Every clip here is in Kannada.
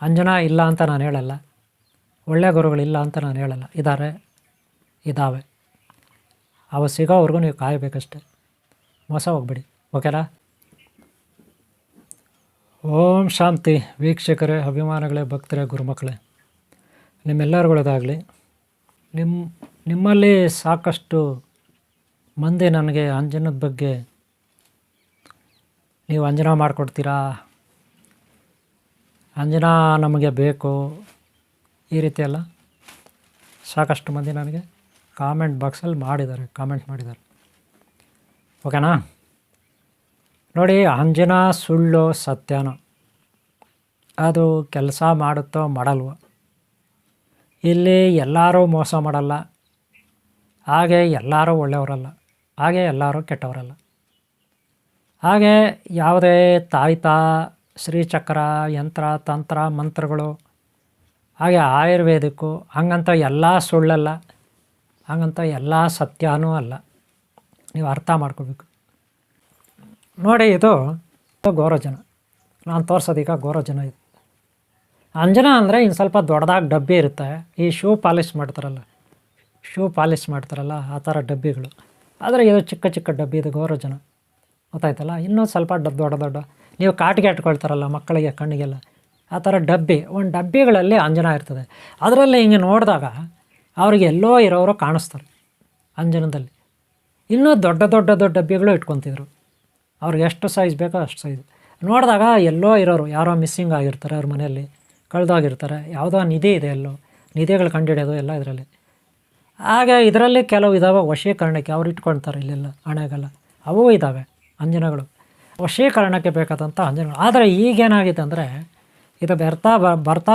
ಅಂಜನಾ ಇಲ್ಲ ಅಂತ ನಾನು ಹೇಳಲ್ಲ, ಒಳ್ಳೆಯ ಗುರುಗಳಿಲ್ಲ ಅಂತ ನಾನು ಹೇಳಲ್ಲ, ಇದ್ದಾವೆ. ಅವು ಸಿಗೋವರೆಗೂ ನೀವು ಕಾಯಬೇಕಷ್ಟೆ, ಮೋಸ ಹೋಗ್ಬೇಡಿ. ಓಕೆನಾ? ಓಂ ಶಾಂತಿ. ವೀಕ್ಷಕರೇ, ಅಭಿಮಾನಿಗಳೇ, ಭಕ್ತರೇ, ಗುರುಮಕ್ಕಳೇ, ನಿಮ್ಮೆಲ್ಲರುಗಳದಾಗಲಿ. ನಿಮ್ಮಲ್ಲಿ ಸಾಕಷ್ಟು ಮಂದಿ ನನಗೆ ಅಂಜನದ ಬಗ್ಗೆ ನೀವು ಅಂಜನಾ ಮಾಡಿಕೊಡ್ತೀರಾ, ಅಂಜನಾ ನಮಗೆ ಬೇಕು, ಈ ರೀತಿ ಎಲ್ಲ ಸಾಕಷ್ಟು ಮಂದಿ ನನಗೆ ಕಾಮೆಂಟ್ ಬಾಕ್ಸಲ್ಲಿ ಕಾಮೆಂಟ್ ಮಾಡಿದ್ದಾರೆ. ಓಕೆನಾ? ನೋಡಿ, ಅಂಜನಾ ಸುಳ್ಳು ಸತ್ಯನೋ ಅದು ಕೆಲಸ ಮಾಡುತ್ತೋ ಮಾಡಲ್ವೋ, ಇಲ್ಲಿ ಎಲ್ಲರೂ ಮೋಸ ಮಾಡಲ್ಲ, ಹಾಗೆ ಎಲ್ಲರೂ ಒಳ್ಳೆಯವರಲ್ಲ, ಹಾಗೆ ಎಲ್ಲರೂ ಕೆಟ್ಟವರಲ್ಲ. ಹಾಗೆ ಯಾವುದೇ ತಾಯ್ತ, ಶ್ರೀಚಕ್ರ, ಯಂತ್ರ, ತಂತ್ರ, ಮಂತ್ರಗಳು, ಹಾಗೆ ಆಯುರ್ವೇದಿಕ್ಕು ಹಂಗಂತ ಎಲ್ಲ ಸುಳ್ಳಲ್ಲ, ಹಂಗಂತ ಎಲ್ಲ ಸತ್ಯನೂ ಅಲ್ಲ. ನೀವು ಅರ್ಥ ಮಾಡ್ಕೋಬೇಕು. ನೋಡಿ, ಇದು ಗೋರೋಜನ ನಾನು ತೋರಿಸೋದೀಗ ಗೋರೋಜನ. ಇದು ಅಂಜನಾ ಅಂದರೆ ಇನ್ನು ಸ್ವಲ್ಪ ದೊಡ್ಡದಾಗಿ ಡಬ್ಬಿ ಇರುತ್ತೆ. ಈ ಶೂ ಪಾಲಿಷ್ ಮಾಡ್ತಾರಲ್ಲ ಆ ಥರ ಡಬ್ಬಿಗಳು. ಆದರೆ ಇದು ಚಿಕ್ಕ ಚಿಕ್ಕ ಡಬ್ಬಿ, ಇದು ಗೋರೋಜನ. ಗೊತ್ತಾಯ್ತಲ್ಲ? ಇನ್ನೂ ಸ್ವಲ್ಪ ದೊಡ್ಡ ನೀವು ಕಾಟಿಗೆ ಇಟ್ಕೊಳ್ತಾರಲ್ಲ ಮಕ್ಕಳಿಗೆ ಕಣ್ಣಿಗೆಲ್ಲ, ಆ ಥರ ಡಬ್ಬಿ, ಒಂದು ಡಬ್ಬಿಗಳಲ್ಲಿ ಅಂಜನಾ ಇರ್ತದೆ. ಅದರಲ್ಲಿ ಹಿಂಗೆ ನೋಡಿದಾಗ ಅವ್ರಿಗೆ ಎಲ್ಲೋ ಇರೋರು ಕಾಣಿಸ್ತಾರೆ ಅಂಜನದಲ್ಲಿ. ಇನ್ನೂ ದೊಡ್ಡ ಡಬ್ಬಿಗಳು ಇಟ್ಕೊತಿದ್ರು. ಅವ್ರಿಗೆ ಎಷ್ಟು ಸೈಜ್ ಬೇಕೋ ಅಷ್ಟು ಸೈಜ್. ನೋಡಿದಾಗ ಎಲ್ಲೋ ಇರೋರು, ಯಾರೋ ಮಿಸ್ಸಿಂಗ್ ಆಗಿರ್ತಾರೆ, ಅವ್ರ ಮನೆಯಲ್ಲಿ ಕಳೆದೋಗಿರ್ತಾರೆ, ಯಾವುದೋ ನಿಧಿ ಇದೆ, ಎಲ್ಲೋ ನಿಧಿಗಳು ಕಂಡುಹಿಡಿಯೋದು ಎಲ್ಲ ಇದರಲ್ಲಿ. ಹಾಗೆ ಇದರಲ್ಲಿ ಕೆಲವು ಇದ್ದಾವೆ ವಶೀಕರಣಕ್ಕೆ, ಅವ್ರು ಇಟ್ಕೊಳ್ತಾರೆ ಇಲ್ಲೆಲ್ಲ ಹಣೆಗೆಲ್ಲ, ಅವೂ ಇದ್ದಾವೆ ಅಂಜನಗಳು, ವಶೀಕರಣಕ್ಕೆ ಬೇಕಾದಂಥ ಅಂಜನಗಳು. ಆದರೆ ಈಗೇನಾಗಿದೆ ಅಂದರೆ, ಇದು ಬರ್ತಾ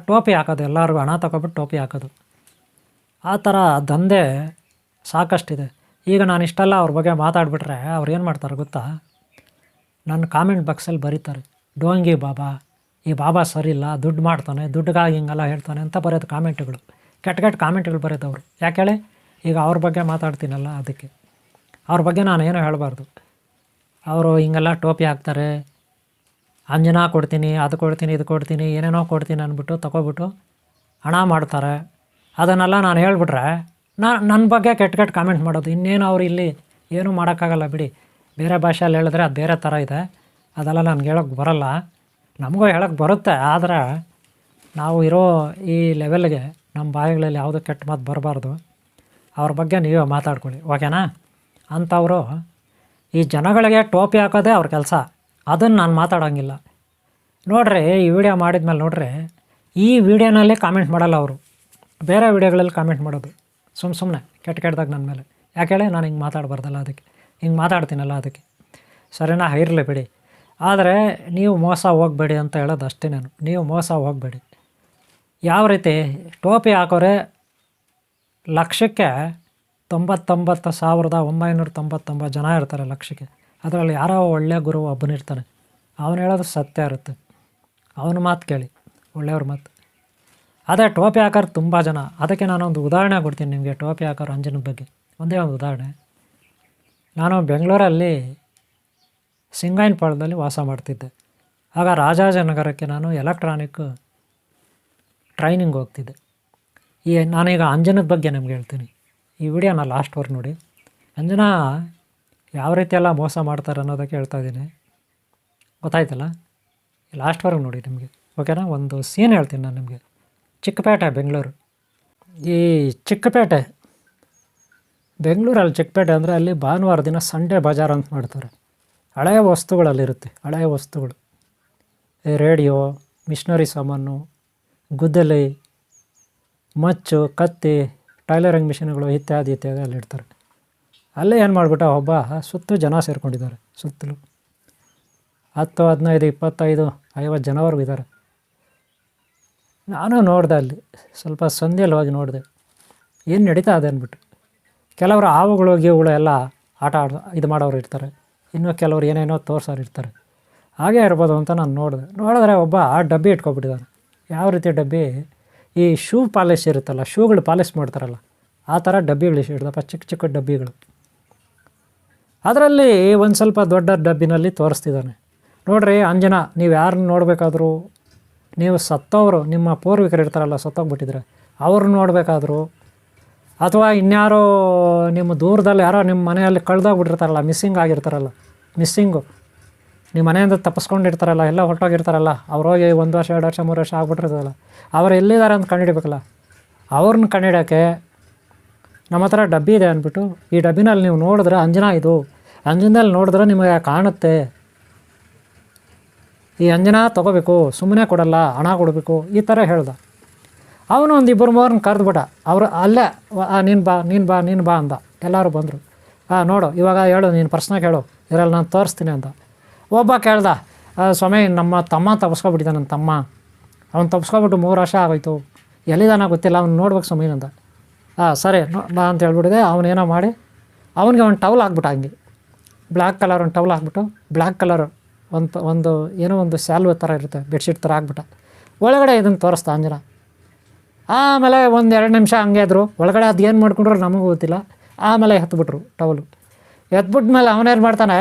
ಟೋಪಿ ಹಾಕೋದು, ಎಲ್ಲರಿಗೂ ಹಣ ತಗೊಬಿಟ್ಟು ಟೋಪಿ ಹಾಕೋದು, ಆ ಥರ ದಂಧೆ ಸಾಕಷ್ಟಿದೆ. ಈಗ ನಾನು ಇಷ್ಟೆಲ್ಲ ಅವ್ರ ಬಗ್ಗೆ ಮಾತಾಡಿಬಿಟ್ರೆ ಅವ್ರು ಏನು ಮಾಡ್ತಾರೆ ಗೊತ್ತಾ? ನನ್ನ ಕಾಮೆಂಟ್ ಬಾಕ್ಸಲ್ಲಿ ಬರೀತಾರೆ, ಡೋಂಗಿ ಬಾಬಾ, ಈ ಬಾಬಾ ಸರಿಯಿಲ್ಲ, ದುಡ್ಡು ಮಾಡ್ತಾನೆ, ದುಡ್ಡಿಗಾಗಿ ಹಿಂಗೆಲ್ಲ ಹೇಳ್ತಾನೆ ಅಂತ ಬರೋದು ಕಾಮೆಂಟ್ಗಳು, ಕೆಟ್ಟ ಕಾಮೆಂಟ್ಗಳು ಬರೋದು ಅವರು. ಯಾಕೆ ಹೇಳಿ? ಈಗ ಅವ್ರ ಬಗ್ಗೆ ಮಾತಾಡ್ತೀನಲ್ಲ, ಅದಕ್ಕೆ ಅವ್ರ ಬಗ್ಗೆ ನಾನು ಏನೂ ಹೇಳಬಾರ್ದು. ಅವರು ಹಿಂಗೆಲ್ಲ ಟೋಪಿ ಹಾಕ್ತಾರೆ, ಅಂಜನಾ ಕೊಡ್ತೀನಿ, ಅದು ಕೊಡ್ತೀನಿ, ಇದು ಕೊಡ್ತೀನಿ, ಏನೇನೋ ಕೊಡ್ತೀನಿ ಅಂದ್ಬಿಟ್ಟು ತಗೊಬಿಟ್ಟು ಹಣ ಮಾಡ್ತಾರೆ. ಅದನ್ನೆಲ್ಲ ನಾನು ಹೇಳ್ಬಿಟ್ರೆ ನನ್ನ ಬಗ್ಗೆ ಕೆಟ್ಟ ಕಾಮೆಂಟ್ ಮಾಡೋದು. ಇನ್ನೇನು ಅವ್ರು ಇಲ್ಲಿ ಏನೂ ಮಾಡೋಕ್ಕಾಗಲ್ಲ ಬಿಡಿ. ಬೇರೆ ಭಾಷೆಯಲ್ಲಿ ಹೇಳಿದ್ರೆ ಅದು ಬೇರೆ ಥರ ಇದೆ, ಅದೆಲ್ಲ ನನಗೆ ಹೇಳೋಕ್ಕೆ ಬರೋಲ್ಲ. ನಮಗೂ ಹೇಳೋಕ್ಕೆ ಬರುತ್ತೆ, ಆದರೆ ನಾವು ಇರೋ ಈ ಲೆವೆಲ್ಗೆ ನಮ್ಮ ಬಾಯಿಗಳಲ್ಲಿ ಯಾವುದೂ ಕೆಟ್ಟ ಮಾತು ಬರಬಾರ್ದು. ಅವ್ರ ಬಗ್ಗೆ ನೀವೇ ಮಾತಾಡ್ಕೊಳ್ಳಿ, ಓಕೆನಾ? ಅಂಥವರು ಈ ಜನಗಳಿಗೆ ಟೋಪಿ ಹಾಕೋದೇ ಅವ್ರ ಕೆಲಸ, ಅದನ್ನು ನಾನು ಮಾತಾಡೋಂಗಿಲ್ಲ. ನೋಡ್ರಿ, ಈ ವಿಡಿಯೋ ಮಾಡಿದ್ಮೇಲೆ ನೋಡ್ರಿ, ಈ ವಿಡಿಯೋನಲ್ಲಿ ಕಾಮೆಂಟ್ ಮಾಡಲ್ಲ ಅವರು, ಬೇರೆ ವಿಡಿಯೋಗಳಲ್ಲಿ ಕಾಮೆಂಟ್ ಮಾಡೋದು ಸುಮ್ಮನೆ ಕೆಟ್ಟದಾಗ ನನ್ನ ಮೇಲೆ. ಯಾಕೆ ಹೇಳಿ? ನಾನು ಹಿಂಗೆ ಮಾತಾಡಬಾರ್ದಲ್ಲ, ಅದಕ್ಕೆ ಹಿಂಗೆ ಮಾತಾಡ್ತೀನಲ್ಲ, ಅದಕ್ಕೆ. ಸರಿನಾ? ಇರಲಿ ಬಿಡಿ. ಆದರೆ ನೀವು ಮೋಸ ಹೋಗಬೇಡಿ ಅಂತ ಹೇಳೋದು ಅಷ್ಟೇ ನಾನು. ನೀವು ಮೋಸ ಹೋಗಬೇಡಿ. ಯಾವ ರೀತಿ? ಟೋಪಿ ಹಾಕೋರೆ ಲಕ್ಷಕ್ಕೆ 99,999 ಜನ ಇರ್ತಾರೆ ಲಕ್ಷಕ್ಕೆ. ಅದರಲ್ಲಿ ಯಾರೋ ಒಳ್ಳೆಯ ಗುರು ಒಬ್ಬನಿರ್ತಾನೆ, ಅವನು ಹೇಳೋದು ಸತ್ಯ ಇರುತ್ತೆ, ಅವನ ಮಾತು ಕೇಳಿ, ಒಳ್ಳೆಯವ್ರ ಮಾತು. ಅದೇ ಟೋಪಿ ಹಾಕೋರು ತುಂಬ ಜನ. ಅದಕ್ಕೆ ನಾನೊಂದು ಉದಾಹರಣೆ ಕೊಡ್ತೀನಿ ನಿಮಗೆ, ಟೋಪಿ ಹಾಕೋರು ಅಂಜನದ ಬಗ್ಗೆ ಒಂದೇ ಒಂದು ಉದಾಹರಣೆ. ನಾನು ಬೆಂಗಳೂರಲ್ಲಿ ಸಿಂಗಾಯನಪಾಳ್ಯದಲ್ಲಿ ವಾಸ ಮಾಡ್ತಿದ್ದೆ. ಆಗ ರಾಜಾಜಿನಗರಕ್ಕೆ ನಾನು ಎಲೆಕ್ಟ್ರಾನಿಕ್ ಟ್ರೈನಿಂಗ್ ಹೋಗ್ತಿದ್ದೆ. ನಾನೀಗ ಅಂಜನದ ಬಗ್ಗೆ ನಿಮ್ಗೆ ಹೇಳ್ತೀನಿ. ಈ ವಿಡಿಯೋನ ಲಾಸ್ಟ್ವರೆಗೆ ನೋಡಿ. ಅಂಜನಾ ಯಾವ ರೀತಿಯೆಲ್ಲ ಮೋಸ ಮಾಡ್ತಾರೆ ಅನ್ನೋದಕ್ಕೆ ಹೇಳ್ತಾ ಇದ್ದೀನಿ, ಗೊತ್ತಾಯ್ತಲ್ಲ? ಲಾಸ್ಟ್ವರೆಗೆ ನೋಡಿ ನಿಮಗೆ, ಓಕೆನಾ? ಒಂದು ಸೀನ್ ಹೇಳ್ತೀನಿ ನಾನು ನಿಮಗೆ. ಚಿಕ್ಕಪೇಟೆ, ಬೆಂಗಳೂರು. ಈ ಚಿಕ್ಕಪೇಟೆ, ಬೆಂಗಳೂರಲ್ಲಿ ಚಿಕ್ಕಪೇಟೆ ಅಂದರೆ ಅಲ್ಲಿ ಭಾನುವಾರ ದಿನ ಸಂಡೇ ಬಜಾರ್ ಅಂತ ಮಾಡ್ತಾರೆ. ಹಳೆಯ ವಸ್ತುಗಳಲ್ಲಿರುತ್ತೆ, ಹಳೆಯ ವಸ್ತುಗಳು, ರೇಡಿಯೋ, ಮಿಷ್ನರಿ ಸಾಮಾನು, ಗುದ್ದಲಿ, ಮಚ್ಚು, ಕತ್ತಿ, ಟೈಲರಿಂಗ್ ಮಿಷಿನ್ಗಳು ಇತ್ಯಾದಿ ಅಲ್ಲಿಡ್ತಾರೆ. ಅಲ್ಲೇ ಏನು ಮಾಡಿಬಿಟ್ಟ, ಒಬ್ಬ ಸುತ್ತು ಜನ ಸೇರ್ಕೊಂಡಿದ್ದಾರೆ, ಸುತ್ತಲೂ 10, 15, 25, 50 ಜನವರೆಗೂ ಇದ್ದಾರೆ. ನಾನು ನೋಡಿದೆ, ಅಲ್ಲಿ ಸ್ವಲ್ಪ ಸಂಧಿಯಲ್ಲಿ ಹೋಗಿ ನೋಡಿದೆ ಏನು ನಡೀತಾ ಇದೆ ಅಂದ್ಬಿಟ್ಟು. ಕೆಲವರು ಹಾವುಗಳು ಗೀವುಗಳು ಎಲ್ಲ ಆಟ ಇದು ಮಾಡೋರು ಇರ್ತಾರೆ, ಇನ್ನೂ ಕೆಲವರು ಏನೇನೋ ತೋರ್ಸೋರು ಇರ್ತಾರೆ. ಹಾಗೇ ಇರ್ಬೋದು ಅಂತ ನಾನು ನೋಡಿದ್ರೆ ಒಬ್ಬ ಡಬ್ಬಿ ಇಟ್ಕೊಬಿಟ್ಟಿದ್ದಾನೆ. ಯಾವ ರೀತಿ ಡಬ್ಬಿ? ಈ ಶೂ ಪಾಲಿಶ್ ಇರುತ್ತಲ್ಲ, ಶೂಗಳು ಪಾಲಿಶ್ ಮಾಡ್ತಾರಲ್ಲ, ಆ ಥರ ಡಬ್ಬಿಗಳು ಇಡ್ದಪ್ಪ, ಚಿಕ್ಕ ಚಿಕ್ಕ ಡಬ್ಬಿಗಳು. ಅದರಲ್ಲಿ ಒಂದು ಸ್ವಲ್ಪ ದೊಡ್ಡ ಡಬ್ಬಿನಲ್ಲಿ ತೋರಿಸ್ತಿದ್ದಾನೆ. ನೋಡ್ರಿ ಅಂಜನಾ, ನೀವು ಯಾರನ್ನ ನೋಡಬೇಕಾದ್ರೂ ನೀವು ಸತ್ತವರು ನಿಮ್ಮ ಪೂರ್ವಿಕರು ಇರ್ತಾರಲ್ಲ, ಸತ್ತೋಗ್ಬಿಟ್ಟಿದ್ರೆ ಅವ್ರನ್ನ ನೋಡಬೇಕಾದ್ರು, ಅಥವಾ ಇನ್ಯಾರೋ ನಿಮ್ಮ ದೂರದಲ್ಲಿ ಯಾರೋ ನಿಮ್ಮ ಮನೆಯಲ್ಲಿ ಕಳೆದೋಗ್ಬಿಟ್ಟಿರ್ತಾರಲ್ಲ, ಮಿಸ್ಸಿಂಗು ನಿಮ್ಮ ಮನೆಯಿಂದ ತಪ್ಪಿಸ್ಕೊಂಡಿರ್ತಾರಲ್ಲ, ಎಲ್ಲ ಹೊರಟೋಗಿರ್ತಾರಲ್ಲ, ಅವ್ರು ಹೋಗಿ 1 ವರ್ಷ 2 ವರ್ಷ 3 ವರ್ಷ ಆಗ್ಬಿಟ್ಟಿರ್ತದಲ್ಲ, ಅವ್ರು ಎಲ್ಲಿದ್ದಾರೆ ಅಂತ ಕಂಡುಹಿಡಬೇಕಲ್ಲ. ಅವ್ರನ್ನ ಕಂಡುಹಿಡೋಕ್ಕೆ ನಮ್ಮ ಹತ್ರ ಡಬ್ಬಿ ಇದೆ ಅಂದ್ಬಿಟ್ಟು, ಈ ಡಬ್ಬಿನಲ್ಲಿ ನೀವು ನೋಡಿದ್ರೆ ಅಂಜನದಲ್ಲಿ ನೋಡಿದ್ರೆ ನಿಮಗೆ ಕಾಣುತ್ತೆ, ಈ ಅಂಜನ ತೊಗೋಬೇಕು, ಸುಮ್ಮನೆ ಕೊಡಲ್ಲ, ಹಣ ಕೊಡಬೇಕು, ಈ ಥರ ಹೇಳ್ದ. ಅವನು ಒಂದು 2-3 ಕರೆದ್ಬಿಟ್ಟ. ಅವರು ಅಲ್ಲೇ ನೀನು ಬಾ ಅಂದ. ಎಲ್ಲರೂ ಬಂದರು. ನೋಡು ಇವಾಗ ಹೇಳು, ನೀನು ಪ್ರಶ್ನೆ ಕೇಳು, ಇದರಲ್ಲಿ ನಾನು ತೋರಿಸ್ತೀನಿ ಅಂತ. ಒಬ್ಬ ಕೇಳ್ದ, ಸ್ವಾಮಿ ನಮ್ಮ ತಮ್ಮ ತಪ್ಪಿಸ್ಕೊಬಿಟ್ಟಿದ್ದ, ನನ್ನ ತಮ್ಮ ಅವ್ನು ತಪ್ಪಿಸ್ಕೊಬಿಟ್ಟು 3 ವರ್ಷ ಆಗೋಯ್ತು, ಎಲ್ಲಿದಾನ ಗೊತ್ತಿಲ್ಲ, ಅವ್ನು ನೋಡ್ಬೇಕು ಸ್ವಾಮಿ ಅಂತ. ಸರಿ ಬಾ ಅಂತ ಹೇಳ್ಬಿಟ್ಟಿದೆ. ಅವನೇನೋ ಮಾಡಿ ಅವನಿಗೆ ಒಂದು ಟವಲ್ ಹಾಕ್ಬಿಟ್ಟ, ಹಂಗೆ ಬ್ಲ್ಯಾಕ್ ಕಲರ್ ಒಂದು ಟವಲ್ ಹಾಕ್ಬಿಟ್ಟು, ಬ್ಲ್ಯಾಕ್ ಕಲರ್ ಒಂದು ಏನೋ ಒಂದು ಸ್ಯಾಲ್ವೆ ಥರ ಇರುತ್ತೆ, ಬೆಡ್ಶೀಟ್ ಥರ ಹಾಕ್ಬಿಟ್ಟ. ಒಳಗಡೆ ಇದನ್ನು ತೋರಿಸ್ತಾ ಅಂಜನ. ಆಮೇಲೆ 1-2 ನಿಮಿಷ ಹಂಗೆ ಇದ್ರು. ಒಳಗಡೆ ಅದು ಏನು ಮಾಡ್ಕೊಂಡ್ರು ನಮಗೂ ಗೊತ್ತಿಲ್ಲ. ಆಮೇಲೆ ಎತ್ಬಿಟ್ರು ಟವಲು. ಎತ್ಬಿಟ್ಮೇಲೆ ಅವನೇನು ಮಾಡ್ತಾನೆ,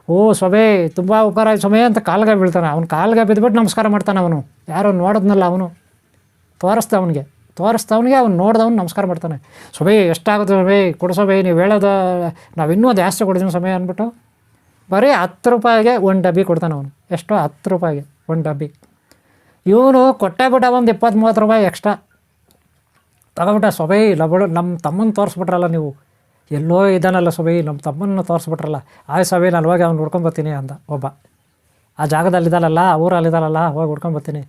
ಓ ಸ್ವಾಮಿ ತುಂಬ ಉಪಕಾರ ಆಯ್ತು ಸ್ವಾಮಿ ಅಂತ ಕಾಲ್ಗೆ ಬೀಳ್ತಾನೆ. ಅವ್ನು ಕಾಲ್ಗೆ ಬಿದ್ದುಬಿಟ್ಟು ನಮಸ್ಕಾರ ಮಾಡ್ತಾನೆ. ಅವನು ಯಾರೋ ನೋಡಿದ್ನಲ್ಲ, ಅವನು ತೋರಿಸ್ದವನಿಗೆ ಅವ್ನು ನೋಡ್ದವ್ನು ನಮಸ್ಕಾರ ಮಾಡ್ತಾನೆ. ಸ್ವಾಮಿ ಎಷ್ಟಾಗುತ್ತೆ ಸ್ವಾಮಿ, ಕೊಡು ಸ್ವಾಮಿ, ನೀವು ಹೇಳೋದು ನಾವು ಇನ್ನೂ ಜಾಸ್ತಿ ಕೊಡ್ತೀನಿ ಸ್ವಾಮಿ ಅಂದ್ಬಿಟ್ಟು ಬರೀ 10 ರೂಪಾಯಿಗೆ ಒಂದು ಡಬ್ಬಿ ಕೊಡ್ತಾನೆ ಅವನು. ಎಷ್ಟೋ 10 ರೂಪಾಯಿಗೆ ಒಂದು ಡಬ್ಬಿ. ಇವನು ಕೊಟ್ಟೆ ಬಿಟ್ಟ ಒಂದು 20-30 ರೂಪಾಯಿ ಎಕ್ಸ್ಟ್ರಾ ತಗೊಬಿಟ್ಟ. ಸ್ವಾಮಿ ನಮ್ಮ ತಮ್ಮನ ತೋರಿಸ್ಬಿಟ್ರಲ್ಲ, ನೀವು ಎಲ್ಲೋ ಇದ್ದಾನಲ್ಲ ಸ್ವಾಮಿ, ನಮ್ಮ ತಮ್ಮನ್ನು ತೋರಿಸ್ಬಿಟ್ರಲ್ಲ, ಸ್ವಾಮಿ ನಾನು ಹೋಗಿ ಅವ್ನು ಹುಡ್ಕೊಂಬರ್ತೀನಿ ಅಂದ ಒಬ್ಬ. ಆ ಜಾಗದಲ್ಲಿದ್ದಾನಲ್ಲ, ಊರಲ್ಲಿದ್ದಾನಲ್ಲ, ಹೋಗಿ ಹುಡ್ಕೊಂಬರ್ತೀನಿ.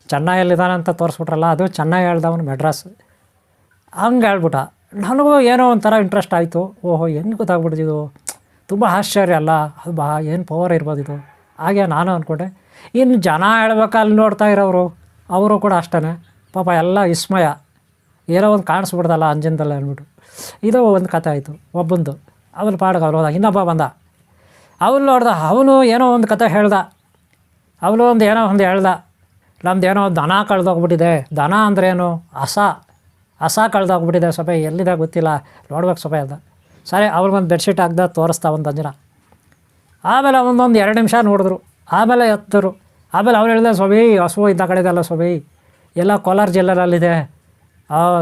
ಚೆನ್ನೈಯಲ್ಲಿದ್ದಾನೆ ಅಂತ ತೋರಿಸ್ಬಿಟ್ರಲ್ಲ, ಅದು ಚೆನ್ನೈ ಹೇಳ್ದವನು ಮೆಡ್ರಾಸ್. ಹಂಗೆ ಹೇಳ್ಬಿಟ್ಟ. ನನಗೂ ಏನೋ ಒಂಥರ ಇಂಟ್ರೆಸ್ಟ್ ಆಯಿತು. ಓಹೋ ಹೆಂಗೆ ಗೊತ್ತಾಗ್ಬಿಡ್ತಿದ್ದು, ತುಂಬ ಆಶ್ಚರ್ಯ ಅಲ್ಲ, ಅದು ಏನು ಪವರ್ ಇರ್ಬೋದಿದು. ಹಾಗೆ ನಾನು ಅಂದ್ಕೊಂಡೆ. ಇನ್ನು ಜನ ಹೇಳ್ಬೇಕು, ಅಲ್ಲಿ ನೋಡ್ತಾ ಇರೋರು ಅವರು ಕೂಡ ಅಷ್ಟೇ ಪಾಪ, ಎಲ್ಲ ವಿಸ್ಮಯ, ಏನೋ ಒಂದು ಕಾಣಿಸ್ಬಿಡ್ದಲ್ಲ ಅಂಜನದಲ್ಲಿ ಅಂದ್ಬಿಟ್ಟು. ಇದು ಒಂದು ಕಥೆ ಆಯಿತು ಒಬ್ಬಂದು. ಅವನು ಪಾಡ್ಗೆ ಅವ್ರು ಹೋದ. ಇನ್ನೊಬ್ಬ ಬಂದ, ಅವನು ನೋಡ್ದ, ಅವನು ಏನೋ ಒಂದು ಕಥೆ ಹೇಳ್ದ. ಅವನು ಏನೋ ಒಂದು ಹೇಳ್ದ, ನಮ್ದೇನೋ ದನ ಕಳೆದೋಗ್ಬಿಟ್ಟಿದೆ. ದನ ಅಂದ್ರೇನು, ಹಸ ಕಳೆದೋಗ್ಬಿಟ್ಟಿದೆ ಸ್ವಲ್ಪ, ಎಲ್ಲಿದೆ ಗೊತ್ತಿಲ್ಲ, ನೋಡ್ಬೇಕು ಸ್ವಲ್ಪ ಅಂದ. ಸರಿ ಅವ್ರಿಗೊಂದು ಬೆಡ್ಶೀಟ್ ಹಾಕ್ದ, ತೋರಿಸ್ತಾ ಒಂದು ಅಂಜನ. ಆಮೇಲೆ 1-2 ನಿಮಿಷ ನೋಡಿದ್ರು. ಆಮೇಲೆ ಎತ್ತರು. ಆಮೇಲೆ ಅವ್ರು ಹೇಳಿದೆ, ಸ್ವಾಮಿ ಹಸು ಇದ್ದ ಕಡೆ ಇದೆಲ್ಲ ಸ್ವಾಮಿ, ಎಲ್ಲ ಕೋಲಾರ ಜಿಲ್ಲೆಯಲ್ಲಿದೆ,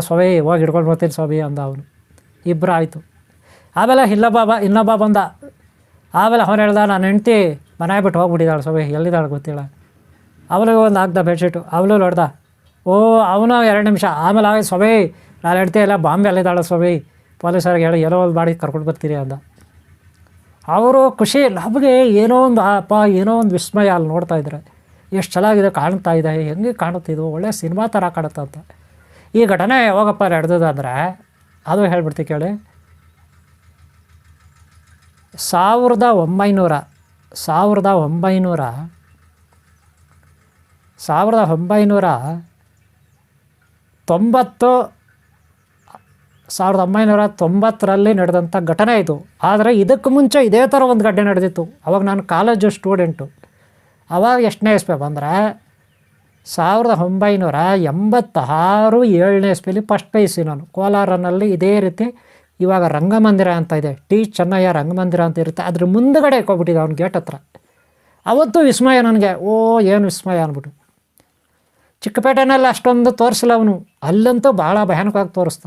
ಸ್ವಾಮಿ ಹೋಗಿ ಹಿಡ್ಕೊಂಡು ಬರ್ತೀನಿ ಸ್ವಾಮಿ ಅಂದ ಅವನು. ಇಬ್ಬರು ಆಯಿತು. ಆಮೇಲೆ ಇನ್ನೊಬ್ಬ ಬಂದ. ಆಮೇಲೆ ಅವನು ಹೇಳ್ದ, ನಾನು ಹೆಂಡ್ತಿ ಮನೆ ಬಿಟ್ಟು ಹೋಗ್ಬಿಟ್ಟಿದ್ದಾಳೆ ಸ್ವಾಮಿ, ಎಲ್ಲಿದ್ದಾಳೆ ಗೊತ್ತಿಲ್ಲ. ಅವನಿಗೆ ಒಂದು ಹಾಕ್ದ ಬೆಡ್ಶೀಟು. ಅವಳು ನೋಡ್ದ. ಅವನು 2 ನಿಮಿಷ. ಆಮೇಲೆ ಆಗ ಸ್ವಾಮಿ ನಾನು ಹೆಂಡ್ತಿ ಎಲ್ಲ ಬಾಂಬೆಯಲ್ಲಿದ್ದಾಳೆ ಸ್ವಾಮಿ, ಪೊಲೀಸರಿಗೆ ಹೇಳಿ ಏನೋ ಒಂದು ಮಾಡಿ ಕರ್ಕೊಂಡು ಬರ್ತೀರಿ ಅಂದ. ಅವರು ಖುಷಿ. ನಮಗೆ ಏನೋ ಒಂದು ವಿಸ್ಮಯ ಅಲ್ಲಿ ನೋಡ್ತಾ ಇದ್ದಾರೆ. ಎಷ್ಟು ಚೆನ್ನಾಗಿದೆ ಕಾಣ್ತಾ ಇದೆ, ಹೆಂಗೆ ಕಾಣುತ್ತಿದ್ದು, ಒಳ್ಳೆ ಸಿನಿಮಾ ಥರ ಕಾಣುತ್ತೆ ಅಂತ. ಈ ಘಟನೆ ಯಾವಾಗಪ್ಪ ನಡೆದದಂದರೆ, ಅದು ಹೇಳ್ಬಿಡ್ತೀವಿ ಕೇಳಿ. 1990ರಲ್ಲಿ ನಡೆದಂಥ ಘಟನೆ ಇದು. ಆದರೆ ಇದಕ್ಕೆ ಮುಂಚೆ ಇದೇ ಥರ ಒಂದು ಘಟನೆ ನಡೆದಿತ್ತು. ಅವಾಗ ನಾನು ಕಾಲೇಜು ಸ್ಟೂಡೆಂಟು. ಅವಾಗ ಎಷ್ಟನೇ ಇಸ್ವಿ ಬಂದರೆ 1986 7ನೇ ಇಸ್ವಿಲಿ ಫಸ್ಟ್ PUC ನಾನು ಕೋಲಾರನಲ್ಲಿ. ಇದೇ ರೀತಿ ಇವಾಗ ರಂಗಮಂದಿರ ಅಂತ ಇದೆ, ಟಿ ಚೆನ್ನಯ್ಯ ರಂಗಮಂದಿರ ಅಂತ ಇರುತ್ತೆ, ಅದ್ರ ಮುಂದುಗಡೆ ಹೋಗ್ಬಿಟ್ಟಿದೆ ಅವ್ನ ಗೇಟ್ ಹತ್ರ. ಅವತ್ತು ವಿಸ್ಮಯ ನನಗೆ, ಏನು ವಿಸ್ಮಯ ಅಂದ್ಬಿಟ್ಟು. ಚಿಕ್ಕಪೇಟೆನಲ್ಲಿ ಅಷ್ಟೊಂದು ತೋರಿಸಿಲ್ಲ ಅವನು, ಅಲ್ಲಂತೂ ಭಾಳ ಭಯಾನಕವಾಗಿ ತೋರಿಸ್ದ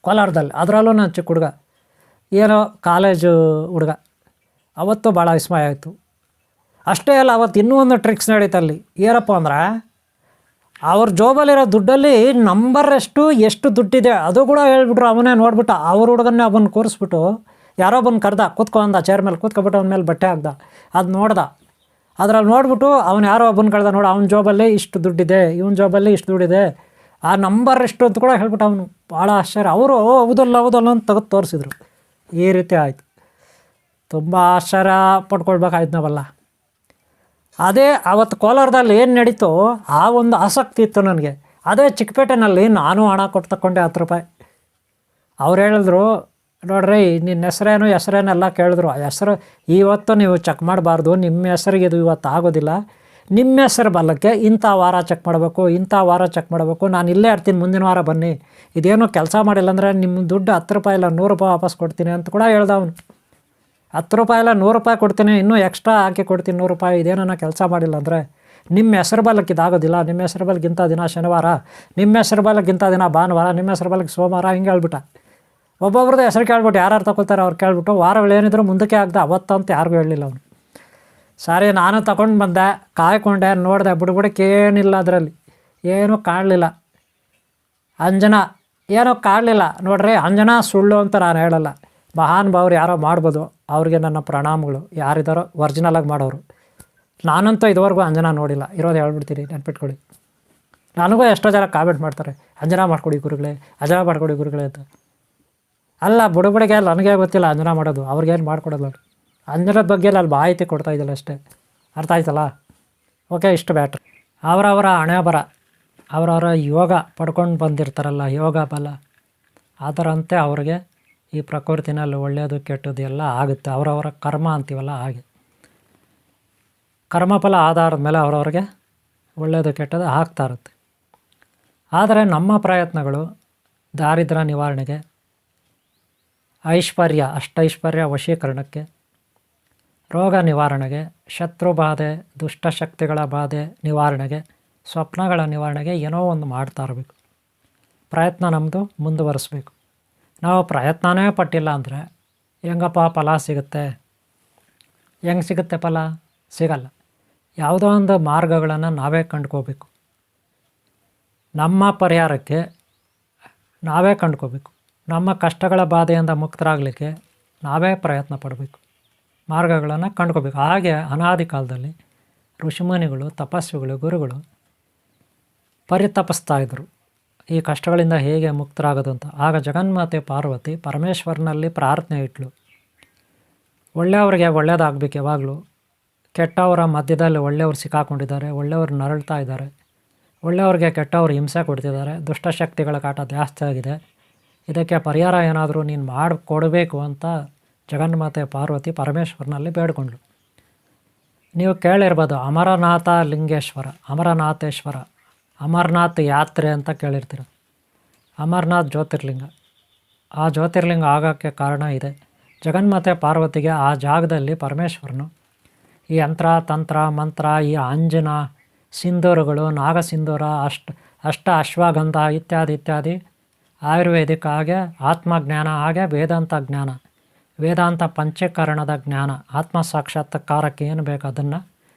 ಕೋಲಾರದಲ್ಲಿ. ಅದರಲ್ಲೂ ನಾನು ಚಿಕ್ಕ ಹುಡುಗ, ಏನೋ ಕಾಲೇಜು ಹುಡುಗ. ಅವತ್ತು ಭಾಳ ವಿಸ್ಮಯ ಆಯಿತು. ಅಷ್ಟೇ ಅಲ್ಲ, ಅವತ್ತು ಇನ್ನೂ ಒಂದು ಟ್ರಿಕ್ಸ್ ನಡೀತಲ್ಲಿ. ಏನಪ್ಪ ಅಂದ್ರೆ, ಅವ್ರ ಜೋಬಲ್ಲಿರೋ ದುಡ್ಡಲ್ಲಿ ನಂಬರ್ ಎಷ್ಟು ದುಡ್ಡಿದೆ ಅದು ಕೂಡ ಹೇಳ್ಬಿಟ್ರು. ಅವನೇ ನೋಡ್ಬಿಟ್ಟು ಅವ್ರ ಹುಡುಗನ್ನೇ ಒಬ್ಬನ ಕೂರಿಸ್ಬಿಟ್ಟು ಯಾರೋ ಒಬ್ಬನ ಕರೆದ, ಕೂತ್ಕೊ ಅಂದ, ಚೇರ್ ಮೇಲೆ ಕೂತ್ಕೊಬಿಟ್ಟು ಅವನ ಮೇಲೆ ಬಟ್ಟೆ ಹಾಕ್ದ. ಅದು ನೋಡ್ದ. ಅದ್ರಲ್ಲಿ ನೋಡ್ಬಿಟ್ಟು ಅವನು ಯಾರೋ ಒಬ್ಬನ ಕಳ್ದ, ನೋಡು ಅವನ ಜಾಬಲ್ಲಿ ಇಷ್ಟು ದುಡ್ಡಿದೆ, ಇವನ ಜಾಬಲ್ಲಿ ಇಷ್ಟು ದುಡ್ಡಿದೆ, ಆ ನಂಬರ್ ಎಷ್ಟು ಅಂತ ಕೂಡ ಹೇಳ್ಬಿಟ್ಟು ಅವನು. ಭಾಳ ಆಶ್ಚರ್ಯ. ಅವರು ಹೌದಲ್ಲ ಅಂತ ತೆಗೆದು ತೋರಿಸಿದ್ರು. ಈ ರೀತಿ ಆಯಿತು. ತುಂಬ ಆಶ್ಚರ್ಯ ಪಡ್ಕೊಳ್ಬೇಕಾಯ್ತು ನಾವೆಲ್ಲ. ಅದೇ ಅವತ್ತು ಕೋಲಾರದಲ್ಲಿ ಏನು ನಡೀತೋ ಆ ಒಂದು ಆಸಕ್ತಿ ಇತ್ತು ನನಗೆ. ಅದೇ ಚಿಕ್ಕಪೇಟೆನಲ್ಲಿ ನಾನು ಹಣ ಕೊಟ್ಟು ತಗೊಂಡೆ 10 ರೂಪಾಯಿ. ಅವ್ರು ಹೇಳಿದ್ರು, ನೋಡ್ರಿ ನಿನ್ನ ಹೆಸರೇನೆಲ್ಲ ಕೇಳಿದ್ರು. ಆ ಹೆಸರು ಇವತ್ತು ನೀವು ಚೆಕ್ ಮಾಡಬಾರ್ದು, ನಿಮ್ಮ ಹೆಸರಿಗೆ ಇದು ಇವತ್ತು ಆಗೋದಿಲ್ಲ, ನಿಮ್ಮ ಹೆಸರು ಬಲ್ಲಕ್ಕೆ ಇಂಥ ವಾರ ಚೆಕ್ ಮಾಡಬೇಕು, ನಾನು ಇಲ್ಲೇ ಇರ್ತೀನಿ, ಮುಂದಿನ ವಾರ ಬನ್ನಿ, ಇದೇನು ಕೆಲಸ ಮಾಡಿಲ್ಲ ಅಂದರೆ ನಿಮ್ಮ ದುಡ್ಡು 10 ರೂಪಾಯಿ ಇಲ್ಲ 100 ರೂಪಾಯಿ ವಾಪಸ್ ಕೊಡ್ತೀನಿ ಅಂತ ಕೂಡ ಹೇಳ್ದ ಅವನು. 10 ರೂಪಾಯಿ ಇಲ್ಲ 100 ರೂಪಾಯಿ ಕೊಡ್ತೀನಿ, ಇನ್ನೂ ಎಕ್ಸ್ಟ್ರಾ ಹಾಕಿ ಕೊಡ್ತೀನಿ 100 ರೂಪಾಯಿ, ಇದೇನೋ ಕೆಲಸ ಮಾಡಿಲ್ಲ ಅಂದರೆ ನಿಮ್ಮ ಹೆಸರು ಬಲಕ್ಕೆ ಇದಾಗೋದಿಲ್ಲ, ನಿಮ್ಮ ಹೆಸರು ಬಲಕ್ಕಿಂಥ ದಿನ ಶನಿವಾರ, ನಿಮ್ಮ ಹೆಸರು ಬಲಕ್ಕಿಂಥ ದಿನ ಭಾನುವಾರ, ನಿಮ್ಮ ಹೆಸರು ಬಲಕ್ಕೆ ಸೋಮವಾರ, ಹಿಂಗೆ ಹೇಳ್ಬಿಟ್ಟ. ಒಬ್ಬೊಬ್ರದ್ದು ಹೆಸರು ಕೇಳ್ಬಿಟ್ಟು ಯಾರು ತಗೊಳ್ತಾರೆ ಅವ್ರು ಕೇಳ್ಬಿಟ್ಟು ವಾರಗಳೇನಿದ್ರು ಮುಂದಕ್ಕೆ ಆಗ್ದೆ ಅವತ್ತಂತ ಯಾರಿಗೂ ಹೇಳಲಿಲ್ಲ ಅವನು. ಸಾರಿ ನಾನು ತಗೊಂಡು ಬಂದೆ, ಕಾಯ್ಕೊಂಡೆ, ನೋಡಿದೆ, ಬುಡಬುಡಕ್ಕೇನಿಲ್ಲ ಅದರಲ್ಲಿ, ಏನೂ ಕಾಣಲಿಲ್ಲ. ಅಂಜನಾ ಏನೋ ಕಾಣಲಿಲ್ಲ ನೋಡ್ರಿ. ಅಂಜನಾ ಸುಳ್ಳು ಅಂತ ನಾನು ಹೇಳಲ್ಲ, ಮಹಾನ್ ಭಾವರು ಯಾರೋ ಮಾಡ್ಬೋದು, ಅವ್ರಿಗೆ ನನ್ನ ಪ್ರಣಾಮಗಳು, ಯಾರಿದ್ದಾರೋ ಒರಿಜಿನಲಾಗಿ ಮಾಡೋರು. ನಾನಂತೂ ಇದುವರೆಗೂ ಅಂಜನಾ ನೋಡಿಲ್ಲ, ಇರೋದು ಹೇಳ್ಬಿಡ್ತೀನಿ, ನೆನ್ಪಿಟ್ಕೊಳ್ಳಿ. ನನಗೂ ಎಷ್ಟೋ ಜನ ಕಾಮೆಂಟ್ ಮಾಡ್ತಾರೆ, ಅಂಜನಾ ಮಾಡ್ಕೊಡಿ ಗುರುಗಳೇ, ಅಂಜನಾ ಮಾಡ್ಕೊಡಿ ಗುರುಗಳೇ ಅಂತ. ಅಲ್ಲ, ಬುಡಬುಡಿಗೆ ನನಗೆ ಗೊತ್ತಿಲ್ಲ ಅಂಜನಾ ಮಾಡೋದು, ಅವ್ರಿಗೇನು ಮಾಡ್ಕೊಡೋದು. ಅಂಜನದ ಬಗ್ಗೆ ಅಲ್ಲಿ ಮಾಹಿತಿ ಕೊಡ್ತಾ ಇದ್ದಿಲ್ಲ ಅಷ್ಟೇ, ಅರ್ಥ ಆಯ್ತಲ್ಲ? ಓಕೆ, ಇಷ್ಟು ಬ್ಯಾಟ್ರಿ. ಅವರವರ ಹಣೆ ಬರ, ಅವರವರ ಯೋಗ ಪಡ್ಕೊಂಡು ಬಂದಿರ್ತಾರಲ್ಲ, ಯೋಗ ಬಲ, ಅದರಂತೆ ಅವ್ರಿಗೆ ಈ ಪ್ರಕೃತಿನಲ್ಲಿ ಒಳ್ಳೆಯದು ಕೆಟ್ಟದ್ದು ಎಲ್ಲ ಆಗುತ್ತೆ. ಅವರವರ ಕರ್ಮ ಅಂತೀವಲ್ಲ ಹಾಗೆ, ಕರ್ಮಫಲ ಆಧಾರದ ಮೇಲೆ ಅವರವ್ರಿಗೆ ಒಳ್ಳೆಯದು ಕೆಟ್ಟದ್ದು ಆಗ್ತಾ ಇರುತ್ತೆ. ಆದರೆ ನಮ್ಮ ಪ್ರಯತ್ನಗಳು ದಾರಿದ್ರ್ಯ ನಿವಾರಣೆಗೆ, ಐಶ್ವರ್ಯ ಅಷ್ಟೈಶ್ವರ್ಯ ವಶೀಕರಣಕ್ಕೆ, ರೋಗ ನಿವಾರಣೆಗೆ, ಶತ್ರು ಬಾಧೆ, ದುಷ್ಟಶಕ್ತಿಗಳ ಬಾಧೆ ನಿವಾರಣೆಗೆ, ಸ್ವಪ್ನಗಳ ನಿವಾರಣೆಗೆ ಏನೋ ಒಂದು ಮಾಡ್ತಾ ಇರಬೇಕು. ಪ್ರಯತ್ನ ನಮ್ಮದು ಮುಂದುವರಿಸ್ಬೇಕು. ನಾವು ಪ್ರಯತ್ನನೇ ಪಟ್ಟಿಲ್ಲ ಅಂದರೆ ಹೆಂಗಪ್ಪ ಫಲ ಸಿಗುತ್ತೆ? ಹೆಂಗೆ ಸಿಗುತ್ತೆ ಫಲ? ಸಿಗಲ್ಲ. ಯಾವುದೋ ಒಂದು ಮಾರ್ಗಗಳನ್ನು ನಾವೇ ಕಂಡ್ಕೋಬೇಕು. ನಮ್ಮ ಪರಿಹಾರಕ್ಕೆ ನಾವೇ ಕಂಡ್ಕೋಬೇಕು. ನಮ್ಮ ಕಷ್ಟಗಳ ಬಾಧೆಯಿಂದ ಮುಕ್ತರಾಗಲಿಕ್ಕೆ ನಾವೇ ಪ್ರಯತ್ನ ಪಡಬೇಕು, ಮಾರ್ಗಗಳನ್ನು ಕಂಡ್ಕೋಬೇಕು. ಹಾಗೆ ಅನಾದಿ ಕಾಲದಲ್ಲಿ ಋಷಿಮುನಿಗಳು, ತಪಸ್ವಿಗಳು, ಗುರುಗಳು ಪರಿತಪಿಸ್ತಾ ಇದ್ದರು ಈ ಕಷ್ಟಗಳಿಂದ ಹೇಗೆ ಮುಕ್ತರಾಗೋದು ಅಂತ. ಆಗ ಜಗನ್ಮಾತೆ ಪಾರ್ವತಿ ಪರಮೇಶ್ವರನಲ್ಲಿ ಪ್ರಾರ್ಥನೆ ಇಟ್ಲು, ಒಳ್ಳೆಯವರಿಗೆ ಒಳ್ಳೆಯದಾಗಬೇಕು ಯಾವಾಗಲೂ. ಕೆಟ್ಟವರ ಮಧ್ಯದಲ್ಲಿ ಒಳ್ಳೆಯವರು ಸಿಕ್ಕಾಕೊಂಡಿದ್ದಾರೆ, ಒಳ್ಳೆಯವರು ನರಳ್ತಾ ಇದ್ದಾರೆ, ಒಳ್ಳೆಯವ್ರಿಗೆ ಕೆಟ್ಟವರು ಹಿಂಸೆ ಕೊಡ್ತಿದ್ದಾರೆ, ದುಷ್ಟಶಕ್ತಿಗಳ ಕಾಟ ಜಾಸ್ತಿ ಆಗಿದೆ, ಇದಕ್ಕೆ ಪರಿಹಾರ ಏನಾದರೂ ನೀನು ಮಾಡಿಕೊಡಬೇಕು ಅಂತ ಜಗನ್ಮಾತೆ ಪಾರ್ವತಿ ಪರಮೇಶ್ವರನಲ್ಲಿ ಬೇಡ್ಕೊಂಡ್ಳು. ನೀವು ಕೇಳಿರ್ಬೋದು ಅಮರನಾಥ ಲಿಂಗೇಶ್ವರ, ಅಮರನಾಥೇಶ್ವರ, ಅಮರನಾಥ್ ಯಾತ್ರೆ ಅಂತ ಕೇಳಿರ್ತೀರ. ಅಮರನಾಥ್ ಜ್ಯೋತಿರ್ಲಿಂಗ. ಆ ಜ್ಯೋತಿರ್ಲಿಂಗ ಆಗೋಕ್ಕೆ ಕಾರಣ ಇದೆ. ಜಗನ್ಮಾತೆ ಪಾರ್ವತಿಗೆ ಆ ಜಾಗದಲ್ಲಿ ಪರಮೇಶ್ವರನು ಈ ಯಂತ್ರ ತಂತ್ರ ಮಂತ್ರ, ಈ ಅಂಜನ ಸಿಂಧೂರುಗಳು, ನಾಗಸಿಂಧೂರ, ಅಷ್ಟ ಅಶ್ವಗಂಧ ಇತ್ಯಾದಿ ಇತ್ಯಾದಿ ಆಯುರ್ವೇದಿಕ್, ಹಾಗೆ ಆತ್ಮಜ್ಞಾನ, ಹಾಗೆ ವೇದಾಂತ ಜ್ಞಾನ, ವೇದಾಂತ ಪಂಚೀಕರಣದ ಜ್ಞಾನ, ಆತ್ಮ ಸಾಕ್ಷಾತ್ಕಾರಕ್ಕೆ ಏನು ಬೇಕು ಅದನ್ನು,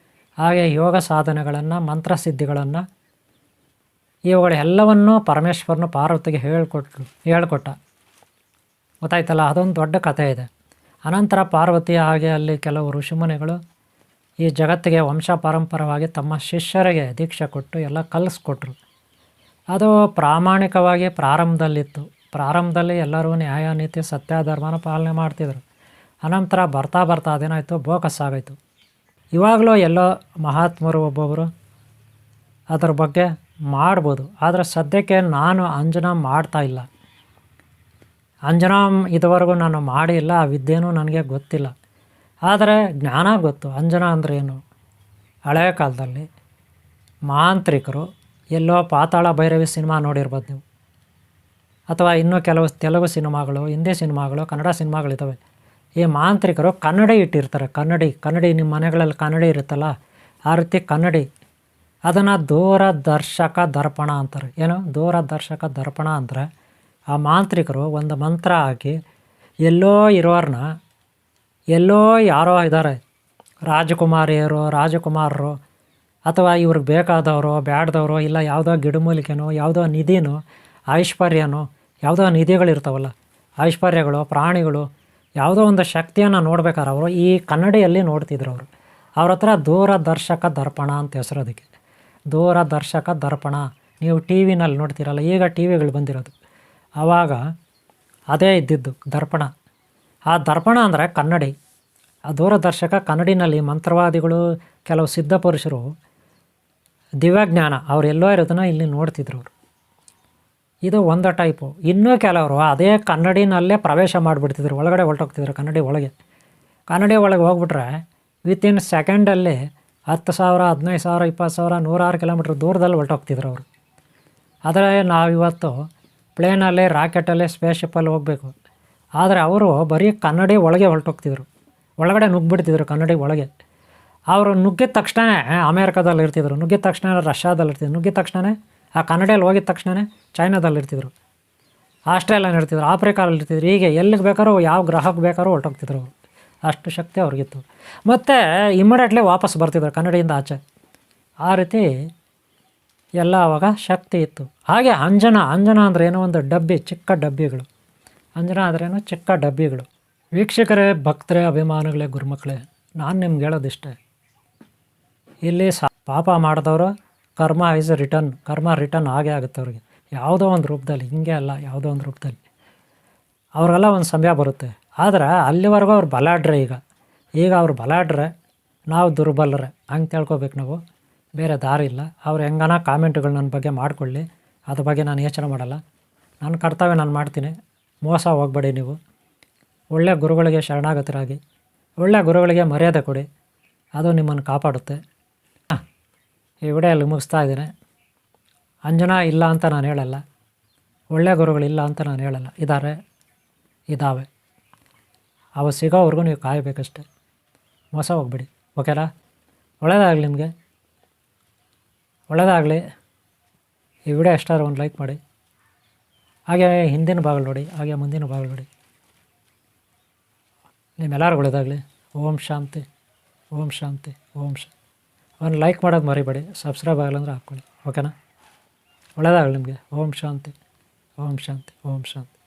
ಹಾಗೆ ಯೋಗ ಸಾಧನೆಗಳನ್ನು, ಮಂತ್ರಸಿದ್ಧಿಗಳನ್ನು, ಇವುಗಳೆಲ್ಲವನ್ನೂ ಪರಮೇಶ್ವರನು ಪಾರ್ವತಿಗೆ ಹೇಳ್ಕೊಟ್ಟ. ಗೊತ್ತಾಯ್ತಲ್ಲ? ಅದೊಂದು ದೊಡ್ಡ ಕಥೆ ಇದೆ. ಅನಂತರ ಪಾರ್ವತಿ ಹಾಗೆ ಅಲ್ಲಿ ಕೆಲವು ಋಷಿಮುನಿಗಳು ಈ ಜಗತ್ತಿಗೆ ವಂಶ ಪಾರಂಪರವಾಗಿ ತಮ್ಮ ಶಿಷ್ಯರಿಗೆ ದೀಕ್ಷೆ ಕೊಟ್ಟು ಎಲ್ಲ ಕಲಿಸ್ಕೊಟ್ರು. ಅದು ಪ್ರಾಮಾಣಿಕವಾಗಿ ಪ್ರಾರಂಭದಲ್ಲಿತ್ತು. ಪ್ರಾರಂಭದಲ್ಲಿ ಎಲ್ಲರೂ ನ್ಯಾಯ ನೀತಿ ಸತ್ಯ ಧರ್ಮನ ಪಾಲನೆ ಮಾಡ್ತಿದ್ರು. ಅನಂತರ ಬರ್ತಾ ಬರ್ತಾ ಅದೇನಾಯಿತು, ಬೋಕಸ್ ಆಗೋಯ್ತು. ಇವಾಗಲೂ ಎಲ್ಲೋ ಮಹಾತ್ಮರು ಒಬ್ಬೊಬ್ಬರು ಅದರ ಬಗ್ಗೆ ಮಾಡ್ಬೋದು. ಆದರೆ ಸದ್ಯಕ್ಕೆ ನಾನು ಅಂಜನಾ ಮಾಡ್ತಾಯಿಲ್ಲ. ಅಂಜನಾ ಇದುವರೆಗೂ ನಾನು ಮಾಡಿಲ್ಲ, ಆ ವಿದ್ಯೆನೂ ನನಗೆ ಗೊತ್ತಿಲ್ಲ. ಆದರೆ ಜ್ಞಾನ ಗೊತ್ತು. ಅಂಜನಾ ಅಂದರೆ ಏನು? ಹಳೆಯ ಕಾಲದಲ್ಲಿ ಮಾಂತ್ರಿಕರು ಎಲ್ಲೋ ಪಾತಾಳ ಭೈರವಿ ಸಿನಿಮಾ ನೋಡಿರ್ಬೋದು ನೀವು, ಅಥವಾ ಇನ್ನೂ ಕೆಲವು ತೆಲುಗು ಸಿನಿಮಾಗಳು, ಹಿಂದಿ ಸಿನಿಮಾಗಳು, ಕನ್ನಡ ಸಿನಿಮಾಗಳಿದ್ದಾವೆ. ಈ ಮಾಂತ್ರಿಕರು ಕನ್ನಡಿ ಇಟ್ಟಿರ್ತಾರೆ. ಕನ್ನಡಿ ನಿಮ್ಮ ಮನೆಗಳಲ್ಲಿ ಕನ್ನಡಿ ಇರುತ್ತಲ್ಲ, ಆ ರೀತಿ ಕನ್ನಡಿ, ಅದನ್ನು ದೂರದರ್ಶಕ ದರ್ಪಣ ಅಂತಾರೆ. ಏನು ದೂರದರ್ಶಕ ದರ್ಪಣ ಅಂದರೆ, ಆ ಮಾಂತ್ರಿಕರು ಒಂದು ಮಂತ್ರ ಹಾಕಿ ಎಲ್ಲೋ ಇರೋರನ್ನ, ಎಲ್ಲೋ ಯಾರೋ ಇದ್ದಾರೆ ರಾಜಕುಮಾರಿಯರು, ರಾಜಕುಮಾರರು, ಅಥವಾ ಇವ್ರಿಗೆ ಬೇಕಾದವರು ಬ್ಯಾಡ್ದವರು, ಇಲ್ಲ ಯಾವುದೋ ಗಿಡಮೂಲಿಕೆನೋ, ಯಾವುದೋ ನಿಧಿನೋ, ಐಶ್ವರ್ಯನೋ, ಯಾವುದೋ ನಿಧಿಗಳಿರ್ತಾವಲ್ಲ, ಐಶ್ವರ್ಯಗಳು, ಪ್ರಾಣಿಗಳು, ಯಾವುದೋ ಒಂದು ಶಕ್ತಿಯನ್ನು ನೋಡ್ಬೇಕಾದ್ರೆ ಅವರು ಈ ಕನ್ನಡಿಯಲ್ಲಿ ನೋಡ್ತಿದ್ರು. ಅವ್ರ ಹತ್ರ ದೂರದರ್ಶಕ ದರ್ಪಣ ಅಂತ ಹೆಸರು ಅದಕ್ಕೆ. ದೂರದರ್ಶಕ ದರ್ಪಣ ನೀವು ಟಿ ವಿನಲ್ಲಿ ನೋಡ್ತೀರಲ್ಲ, ಈಗ ಟಿ ವಿಗಳು ಬಂದಿರೋದು, ಆವಾಗ ಅದೇ ಇದ್ದಿದ್ದು ದರ್ಪಣ. ಆ ದರ್ಪಣ ಅಂದರೆ ಕನ್ನಡಿ. ಆ ದೂರದರ್ಶಕ ಕನ್ನಡಿನಲ್ಲಿ ಮಂತ್ರವಾದಿಗಳು, ಕೆಲವು ಸಿದ್ಧ ಪುರುಷರು, ದಿವ್ಯಜ್ಞಾನ ಅವರೆಲ್ಲೋ ಇರೋದನ್ನು ಇಲ್ಲಿ ನೋಡ್ತಿದ್ರು ಅವರು. ಇದು ಒಂದು ಟೈಪು. ಇನ್ನೂ ಕೆಲವರು ಅದೇ ಕನ್ನಡಿನಲ್ಲೇ ಪ್ರವೇಶ ಮಾಡಿಬಿಡ್ತಿದ್ರು, ಒಳಗಡೆ ಹೊರಟೋಗ್ತಿದ್ರು. ಕನ್ನಡಿ ಒಳಗೆ ಹೋಗ್ಬಿಟ್ರೆ ವಿತಿನ್ ಸೆಕೆಂಡಲ್ಲಿ 10,000, 15,000, 20,000, 106 ಕಿಲೋಮೀಟ್ರ್ ದೂರದಲ್ಲಿ ಹೊರಟೋಗ್ತಿದ್ರು ಅವರು. ಆದರೆ ನಾವಿವತ್ತು ಪ್ಲೇನಲ್ಲಿ, ರಾಕೆಟಲ್ಲಿ, ಸ್ಪೇಸ್ಶಿಪ್ಪಲ್ಲಿ ಹೋಗಬೇಕು. ಆದರೆ ಅವರು ಬರೀ ಕನ್ನಡಿ ಒಳಗೆ ಹೊರಟೋಗ್ತಿದ್ರು, ಒಳಗಡೆ ನುಗ್ಗಿಬಿಡ್ತಿದ್ರು ಕನ್ನಡಿ ಒಳಗೆ. ಅವರು ನುಗ್ಗಿದ ತಕ್ಷಣ ಅಮೇರಿಕಾದಲ್ಲಿ ಇರ್ತಿದ್ರು, ನುಗ್ಗಿದ ತಕ್ಷಣ ರಷ್ಯಾದಲ್ಲಿ ಇರ್ತಿದ್ರು, ನುಗ್ಗಿದ ತಕ್ಷಣ ಆ ಕನ್ನಡಿಯಲ್ಲಿ ಹೋಗಿದ ತಕ್ಷಣ ಚೈನಾದಲ್ಲಿ ಇರ್ತಿದ್ರು, ಆಸ್ಟ್ರೇಲಿಯಾನಲ್ಲಿ ಇರ್ತಿದ್ರು, ಆಫ್ರಿಕಾದಲ್ಲಿ ಇರ್ತಿದ್ರು. ಹೀಗೆ ಎಲ್ಲಿಗೆ ಬೇಕಾದ್ರೂ ಯಾವ ಗ್ರಹಕ್ಕೆ ಬೇಕಾದ್ರೂ ಹೊರಟೋಗ್ತಿದ್ರು ಅವರು. ಅಷ್ಟು ಶಕ್ತಿ ಅವ್ರಿಗಿತ್ತು. ಮತ್ತು ಇಮಿಡಿಯೇಟ್ಲಿ ವಾಪಸ್ ಬರ್ತಿದ್ರು ಕನ್ನಡಿಯಿಂದ ಆಚೆ. ಆ ರೀತಿ ಎಲ್ಲ ಆವಾಗ ಶಕ್ತಿ ಇತ್ತು. ಹಾಗೆ ಅಂಜನ ಅಂದರೆ ಏನೋ ಒಂದು ಡಬ್ಬಿ, ಚಿಕ್ಕ ಡಬ್ಬಿಗಳು. ಅಂಜನ ಅಂದ್ರೇನು ಚಿಕ್ಕ ಡಬ್ಬಿಗಳು. ವೀಕ್ಷಕರೇ, ಭಕ್ತರೇ, ಅಭಿಮಾನಿಗಳೇ, ಗುರುಮಕ್ಕಳೇ, ನಾನು ನಿಮ್ಗೆ ಹೇಳೋದಿಷ್ಟೇ. ಇಲ್ಲಿ ಪಾಪ ಮಾಡಿದವರು ಕರ್ಮ ರಿಟರ್ನ್ ಆಗೇ ಆಗುತ್ತೆ ಅವ್ರಿಗೆ, ಯಾವುದೋ ಒಂದು ರೂಪದಲ್ಲಿ. ಹಿಂಗೆ ಅಲ್ಲ, ಯಾವುದೋ ಒಂದು ರೂಪದಲ್ಲಿ ಅವ್ರಿಗೆಲ್ಲ ಒಂದು ಸಮಯ ಬರುತ್ತೆ. ಆದರೆ ಅಲ್ಲಿವರೆಗೂ ಅವ್ರು ಬಲಾಡ್ರೆ. ಈಗ ಅವ್ರು ಬಲಾಡ್ರೆ, ನಾವು ದುರ್ಬಲರೆ ಹಂಗೆ ತಿಳ್ಕೊಬೇಕು ನಾವು. ಬೇರೆ ದಾರಿ ಇಲ್ಲ. ಅವ್ರು ಹೆಂಗನ ಕಾಮೆಂಟ್ಗಳು ನನ್ನ ಬಗ್ಗೆ ಮಾಡಿಕೊಳ್ಳಿ, ಅದ್ರ ಬಗ್ಗೆ ನಾನು ಯೋಚನೆ ಮಾಡಲ್ಲ. ನನ್ನ ಕರ್ತವ್ಯ ನಾನು ಮಾಡ್ತೀನಿ. ಮೋಸ ಹೋಗಬೇಡಿ ನೀವು. ಒಳ್ಳೆಯ ಗುರುಗಳಿಗೆ ಶರಣಾಗತರಾಗಿ, ಒಳ್ಳೆಯ ಗುರುಗಳಿಗೆ ಮರ್ಯಾದೆ ಕೊಡಿ, ಅದು ನಿಮ್ಮನ್ನು ಕಾಪಾಡುತ್ತೆ. ಈ ವಿಡಿಯೋಲ್ಲಿ ಮುಗಿಸ್ತಾ ಇದ್ದೀನಿ. ಅಂಜನಾ ಇಲ್ಲ ಅಂತ ನಾನು ಹೇಳಲ್ಲ, ಒಳ್ಳೆಯ ಗುರುಗಳಿಲ್ಲ ಅಂತ ನಾನು ಹೇಳಲ್ಲ. ಇದ್ದಾವೆ. ಅವು ಸಿಗೋವರೆಗೂ ನೀವು ಕಾಯಬೇಕಷ್ಟೆ. ಮೋಸ ಹೋಗ್ಬೇಡಿ. ಓಕೆನಾ? ಒಳ್ಳೆಯದಾಗಲಿ ನಿಮಗೆ, ಒಳ್ಳೆಯದಾಗಲಿ. ಈ ವಿಡಿಯೋ ಎಷ್ಟಾದ್ರೂ ಒಂದು ಲೈಕ್ ಮಾಡಿ. ಹಾಗೆ ಹಿಂದಿನ ಭಾಗಗಳು ನೋಡಿ, ಹಾಗೆ ಮುಂದಿನ ಭಾಗಗಳು ನೋಡಿ. ನಿಮ್ಮೆಲ್ಲರಿಗೂ ಒಳ್ಳೆಯದಾಗಲಿ. ಓಂ ಶಾಂತಿ, ಓಂ ಶಾಂತಿ, ಓಂ ಶಾಂತಿ. ಒಂದು ಲೈಕ್ ಮಾಡೋದು ಮರಿಬೇಡಿ. ಸಬ್ಸ್ಕ್ರೈಬ್ ಆಗಲ್ಲ ಅಂದರೆ ಹಾಕ್ಕೊಳ್ಳಿ. ಓಕೆನಾ? ಒಳ್ಳೆಯದಾಗಲಿ ನಿಮಗೆ. ಓಂ ಶಾಂತಿ, ಓಂ ಶಾಂತಿ, ಓಂ ಶಾಂತಿ.